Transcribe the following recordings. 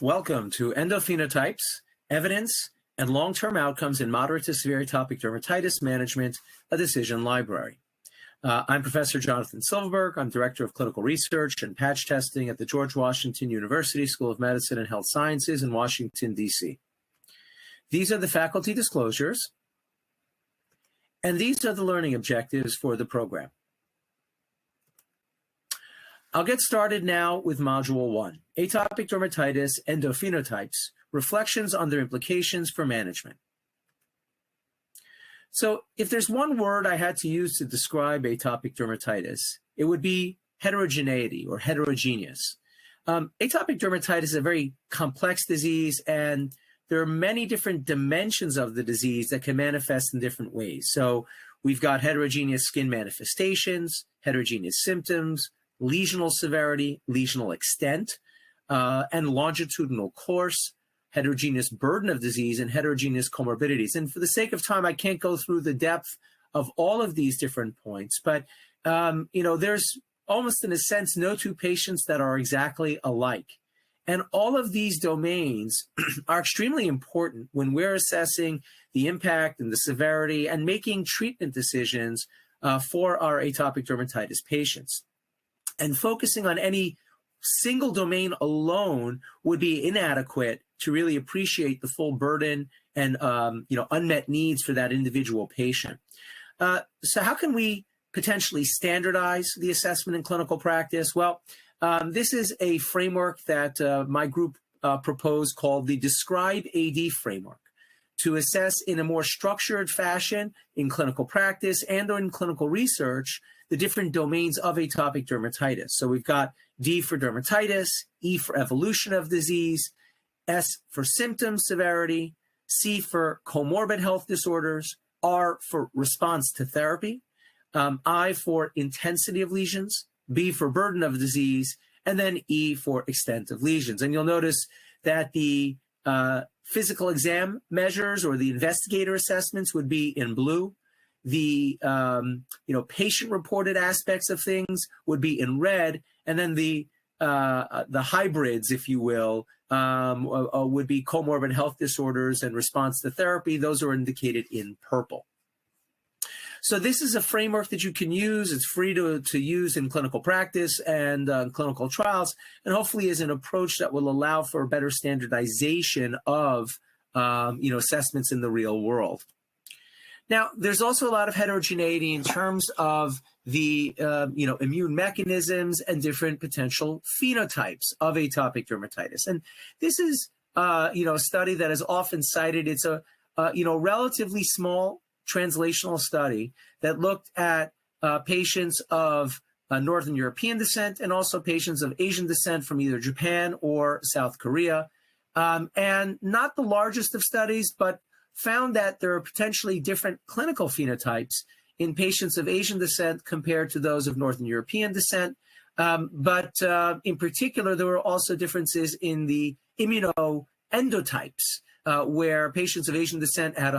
Welcome to Endophenotypes, Evidence, and Long-Term Outcomes in Moderate to Severe Atopic Dermatitis Management, a Decision Library. I'm Professor Jonathan Silverberg. I'm Director of Clinical Research and Patch Testing at the George Washington University School of Medicine and Health Sciences in Washington, D.C. These are the faculty disclosures, and these are the learning objectives for the program. I'll get started now with Module 1, Atopic Dermatitis Endophenotypes, Reflections on Their Implications for Management. So if there's one word I had to use to describe atopic dermatitis, it would be heterogeneity or heterogeneous. Atopic dermatitis is a very complex disease, and there are many different dimensions of the disease that can manifest in different ways. So we've got heterogeneous skin manifestations, heterogeneous symptoms, lesional severity, lesional extent, and longitudinal course, heterogeneous burden of disease, and heterogeneous comorbidities. And for the sake of time, I can't go through the depth of all of these different points, but there's almost in a sense no two patients that are exactly alike. And all of these domains are extremely important when we're assessing the impact and the severity and making treatment decisions for our atopic dermatitis patients. And focusing on any single domain alone would be inadequate to really appreciate the full burden and unmet needs for that individual patient. So how can we potentially standardize the assessment in clinical practice? Well, this is a framework that my group proposed called the Describe AD framework to assess in a more structured fashion in clinical practice and or in clinical research the different domains of atopic dermatitis. So we've got D for dermatitis, E for evolution of disease, S for symptom severity, C for comorbid health disorders, R for response to therapy, I for intensity of lesions, B for burden of disease, and then E for extent of lesions. And you'll notice that the physical exam measures or the investigator assessments would be in blue. The patient-reported aspects of things would be in red, and then the hybrids, if you will, would be comorbid health disorders and response to therapy. Those are indicated in purple. So this is a framework that you can use. It's free to use in clinical practice and clinical trials, and hopefully is an approach that will allow for better standardization of assessments in the real world. Now, there's also a lot of heterogeneity in terms of the immune mechanisms and different potential phenotypes of atopic dermatitis. And this is a study that is often cited. It's a relatively small translational study that looked at patients of Northern European descent and also patients of Asian descent from either Japan or South Korea. And not the largest of studies, but found that there are potentially different clinical phenotypes in patients of Asian descent compared to those of Northern European descent. But in particular, there were also differences in the immunoendotypes, where patients of Asian descent had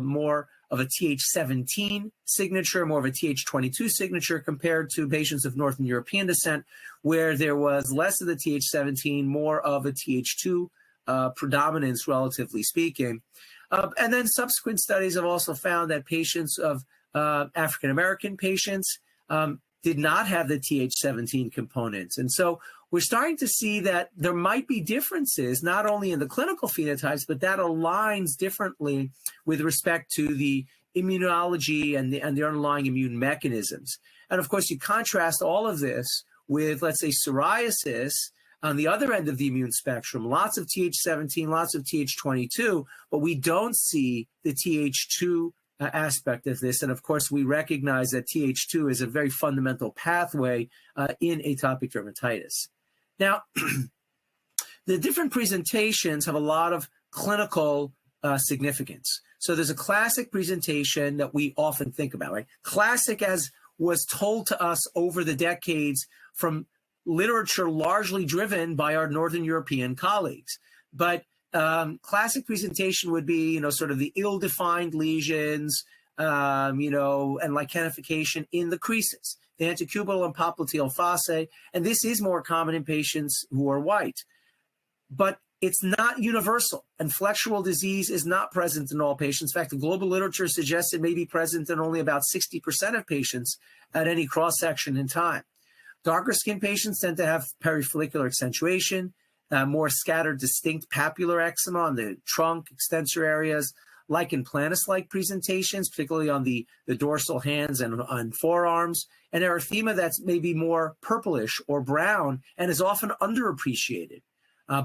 more of a Th17 signature, more of a Th22 signature compared to patients of Northern European descent, where there was less of the Th17, more of a Th2 predominance, relatively speaking. And then subsequent studies have also found that patients of African-American patients did not have the Th17 components. And so we're starting to see that there might be differences, not only in the clinical phenotypes, but that aligns differently with respect to the immunology and the underlying immune mechanisms. And of course, you contrast all of this with, let's say, psoriasis, on the other end of the immune spectrum, lots of Th17, lots of Th22, but we don't see the Th2 aspect of this. And of course, we recognize that Th2 is a very fundamental pathway in atopic dermatitis. Now, the different presentations have a lot of clinical significance. So there's a classic presentation that we often think about, right? Classic as was told to us over the decades from literature largely driven by our Northern European colleagues. But classic presentation would be, sort of the ill-defined lesions, and lichenification in the creases, the antecubital and popliteal fossae, and this is more common in patients who are white. But it's not universal, and flexural disease is not present in all patients. In fact, the global literature suggests it may be present in only about 60% of patients at any cross-section in time. Darker skin patients tend to have perifollicular accentuation, more scattered distinct papular eczema on the trunk, extensor areas, lichen planus-like presentations, particularly on the dorsal hands and on forearms, and erythema that's maybe more purplish or brown and is often underappreciated.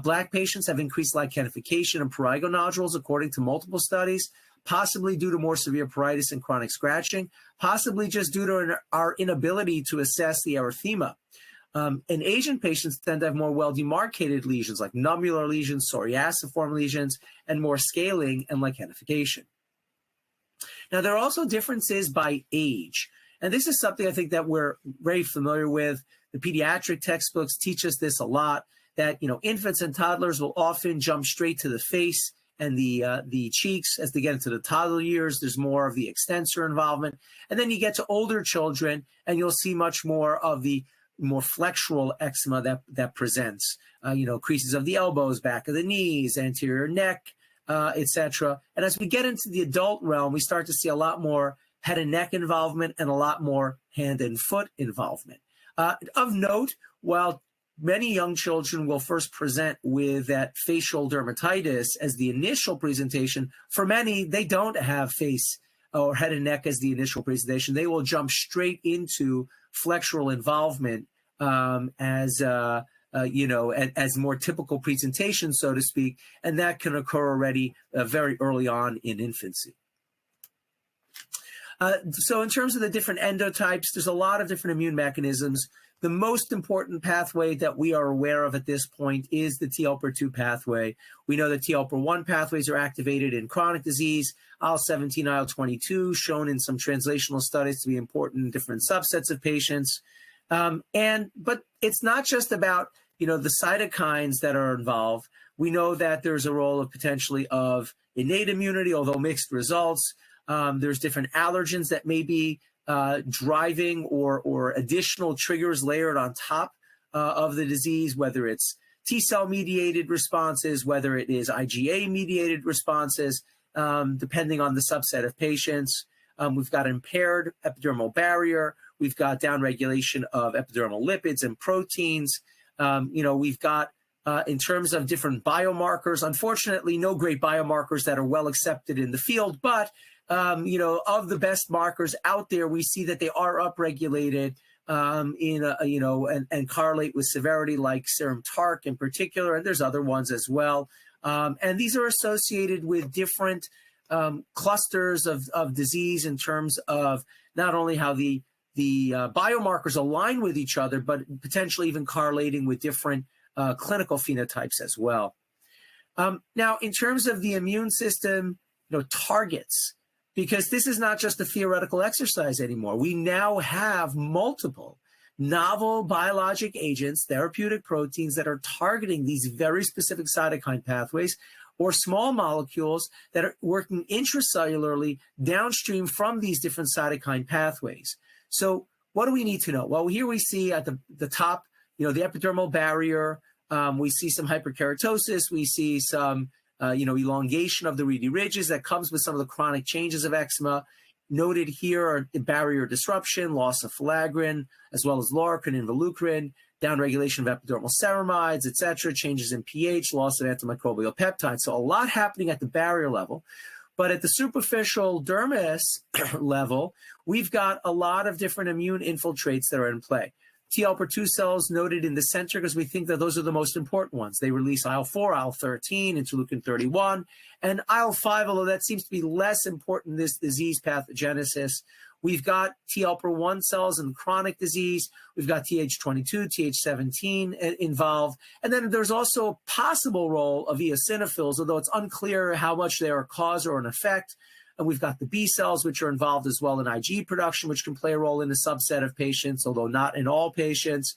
Black patients have increased lichenification and prurigo nodules, according to multiple studies, possibly due to more severe pruritus and chronic scratching, possibly just due to our inability to assess the erythema. And Asian patients tend to have more well-demarcated lesions like nubmular lesions, psoriasiform lesions, and more scaling and lichenification. Now, there are also differences by age. And this is something I think that we're very familiar with. The pediatric textbooks teach us this a lot, that infants and toddlers will often jump straight to the face and the cheeks. As they get into the toddler years, there's more of the extensor involvement. And then you get to older children, and you'll see much more of the more flexural eczema that presents, creases of the elbows, back of the knees, anterior neck, etc. And as we get into the adult realm, we start to see a lot more head and neck involvement and a lot more hand and foot involvement. Of note, while many young children will first present with that facial dermatitis as the initial presentation, for many, they don't have face or head and neck as the initial presentation. They will jump straight into flexural involvement as more typical presentation, so to speak, and that can occur already very early on in infancy. So in terms of the different endotypes, there's a lot of different immune mechanisms. The most important pathway that we are aware of at this point is the TLPR2 pathway. We know that TLPR1 pathways are activated in chronic disease, IL-17, IL-22, shown in some translational studies to be important in different subsets of patients. But it's not just about, the cytokines that are involved. We know that there's a role of potentially of innate immunity, although mixed results. There's different allergens that may be driving or additional triggers layered on top of the disease, whether it's T-cell mediated responses, whether it is IgA mediated responses, depending on the subset of patients. We've got impaired epidermal barrier. We've got downregulation of epidermal lipids and proteins. We've got, in terms of different biomarkers, unfortunately, no great biomarkers that are well accepted in the field, but of the best markers out there, we see that they are upregulated and correlate with severity, like serum TARC in particular, and there's other ones as well. And these are associated with different clusters of disease in terms of not only how the biomarkers align with each other, but potentially even correlating with different clinical phenotypes as well. Now, in terms of the immune system, targets, because this is not just a theoretical exercise anymore. We now have multiple novel biologic agents, therapeutic proteins that are targeting these very specific cytokine pathways, or small molecules that are working intracellularly downstream from these different cytokine pathways. So what do we need to know? Well, here we see at the top, the epidermal barrier. We see some hyperkeratosis. We see some elongation of the reedy ridges that comes with some of the chronic changes of eczema. Noted here are barrier disruption, loss of filaggrin, as well as loricrin and vellucrin, downregulation of epidermal ceramides, etc., changes in pH, loss of antimicrobial peptides. So a lot happening at the barrier level. But at the superficial dermis level, we've got a lot of different immune infiltrates that are in play. TLPR2 cells noted in the center because we think that those are the most important ones. They release IL-4, IL-13, interleukin-31, and IL-5, although that seems to be less important in this disease pathogenesis. We've got TLPR1 cells in chronic disease. We've got Th22, Th17 involved. And then there's also a possible role of eosinophils, although it's unclear how much they are a cause or an effect. And we've got the B cells, which are involved as well in IgE production, which can play a role in a subset of patients, although not in all patients.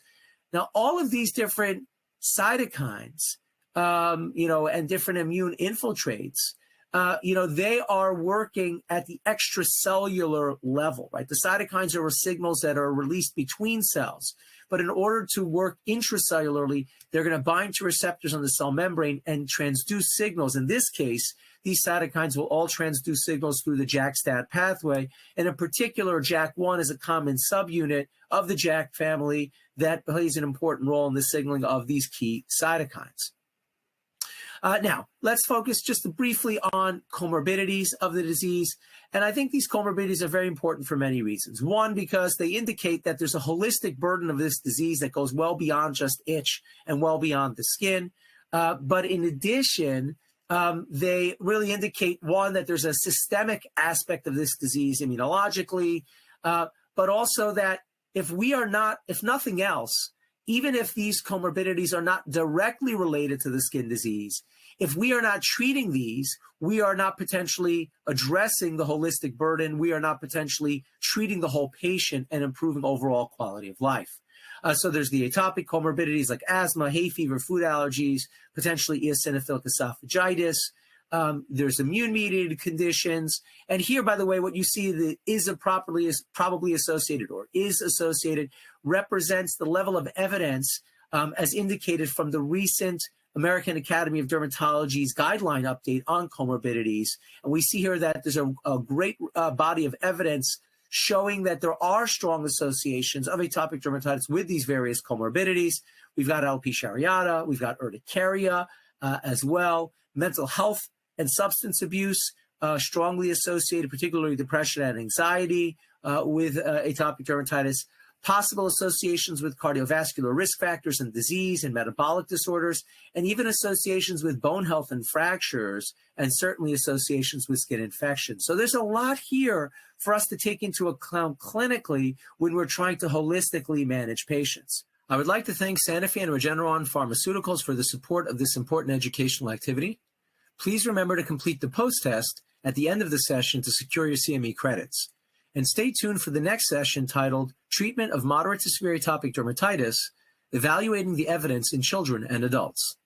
Now, all of these different cytokines, and different immune infiltrates, they are working at the extracellular level, right? The cytokines are signals that are released between cells. but in order to work intracellularly, they're going to bind to receptors on the cell membrane and transduce signals. In this case, these cytokines will all transduce signals through the JAK-STAT pathway, and in particular, JAK1 is a common subunit of the JAK family that plays an important role in the signaling of these key cytokines. Now, let's focus just briefly on comorbidities of the disease. And I think these comorbidities are very important for many reasons. One, because they indicate that there's a holistic burden of this disease that goes well beyond just itch and well beyond the skin. But in addition, they really indicate, one, that there's a systemic aspect of this disease immunologically, but also that if nothing else, even if these comorbidities are not directly related to the skin disease, if we are not treating these, we are not potentially addressing the holistic burden. We are not potentially treating the whole patient and improving overall quality of life. So there's the atopic comorbidities like asthma, hay fever, food allergies, potentially eosinophilic esophagitis. There's immune-mediated conditions. And here, by the way, what you see that is probably associated or is associated represents the level of evidence as indicated from the recent American Academy of Dermatology's guideline update on comorbidities. And we see here that there's a great body of evidence showing that there are strong associations of atopic dermatitis with these various comorbidities. We've got alopecia areata, we've got urticaria as well, mental health and substance abuse strongly associated, particularly depression and anxiety with atopic dermatitis, possible associations with cardiovascular risk factors and disease and metabolic disorders, and even associations with bone health and fractures, and certainly associations with skin infections. So there's a lot here for us to take into account clinically when we're trying to holistically manage patients. I would like to thank Sanofi and Regeneron Pharmaceuticals for the support of this important educational activity. Please remember to complete the post-test at the end of the session to secure your CME credits. And stay tuned for the next session titled Treatment of Moderate to Severe Atopic Dermatitis, Evaluating the Evidence in Children and Adults.